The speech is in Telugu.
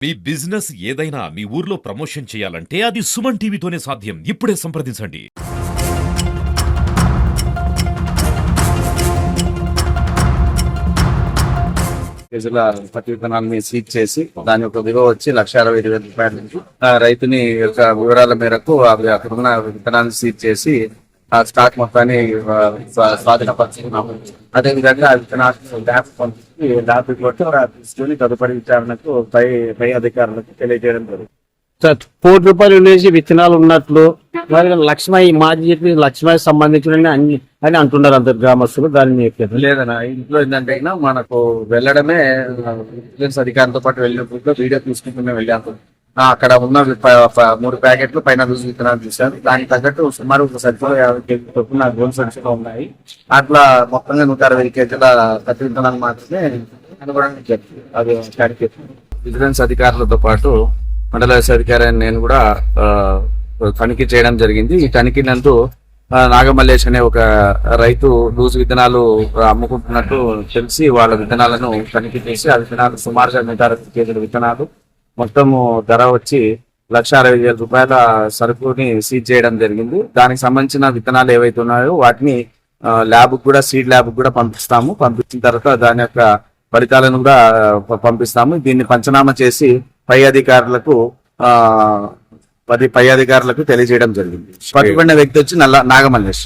మీ బిజినెస్ ఏదైనా మీ ఊర్లో ప్రమోషన్ చేయాలంటే అది సుమన్ టీవీతోనే సాధ్యం. ఇప్పుడే సంప్రదించండి. కేజీల పత్తి విత్తనాలని సీజ్ చేసి దాని యొక్క విలువ వచ్చి 1,60,000 రూపాయల నుంచి రైతుని యొక్క వివరాల మేరకు అక్కడ ఉన్న విత్తనాలను సీజ్ చేసి ఆ స్టాక్ మొత్తాన్ని స్వాధీనపరుచుకున్నాము. అదేవిధంగా ఆ విత్తనాలను ల్యాబ్ పంపించి ల్యాబ్ రిపోర్ట్ తీసుకుని తదుపరి విచారణకు పై అధికారులకు తెలియజేయడం జరుగుతుంది. సార్ ₹1,00,000 ఉండేసి విత్తనాలు ఉన్నట్లు మరి లక్ష్మయ్య మాజీ చెప్పి లక్ష్మయ్య సంబంధించిన అని అంటున్నారు అందరు గ్రామస్తులు. దాన్ని చెప్పారు లేదన్నా ఇంట్లో ఏంటంటే మనకు వెళ్ళడమే విజిలెన్స్ అధికారులతో పాటు వెళ్ళినప్పుడు వీడియో తీసుకుంటూనే వెళ్ళాము. అక్కడ ఉన్న 3 ప్యాకెట్లు పైన రుజు విత్తనాలు చూశారు. దానికి తగ్గట్టు సుమారు సరిపోయే 50 కేజీల చొప్పున గోల్ సంఖ్యలో ఉన్నాయి. అట్లా మొత్తంగా 160 కేజీల పత్తి విత్తనాలు మాత్రమే అనుకోవడానికి చెప్తుంది. అది విజిలెన్స్ అధికారులతో పాటు మండల అధికారి నేను కూడా తనిఖీ చేయడం జరిగింది. ఈ తనిఖీ నందు నాగమల్లేష్ అనే ఒక రైతు లూజు విత్తనాలు అమ్ముకుంటున్నట్టు తెలిసి వాళ్ళ విత్తనాలను తనిఖీ చేసి ఆ విత్తనాలు సుమారుగా 160 కేజీల విత్తనాలు మొత్తము ధర వచ్చి 1,60,000 రూపాయల సరుకుని సీజ్ చేయడం జరిగింది. దానికి సంబంధించిన విత్తనాలు ఏవైతే ఉన్నాయో వాటిని ల్యాబ్ కూడా సీడ్ ల్యాబ్ కూడా పంపిస్తాము. పంపించిన తర్వాత దాని యొక్క ఫలితాలను కూడా పంపిస్తాము. దీన్ని పంచనామా చేసి పై అధికారులకు తెలియజేయడం జరిగింది. పట్టుబడిన వ్యక్తి వచ్చి నాగమల్లేష్.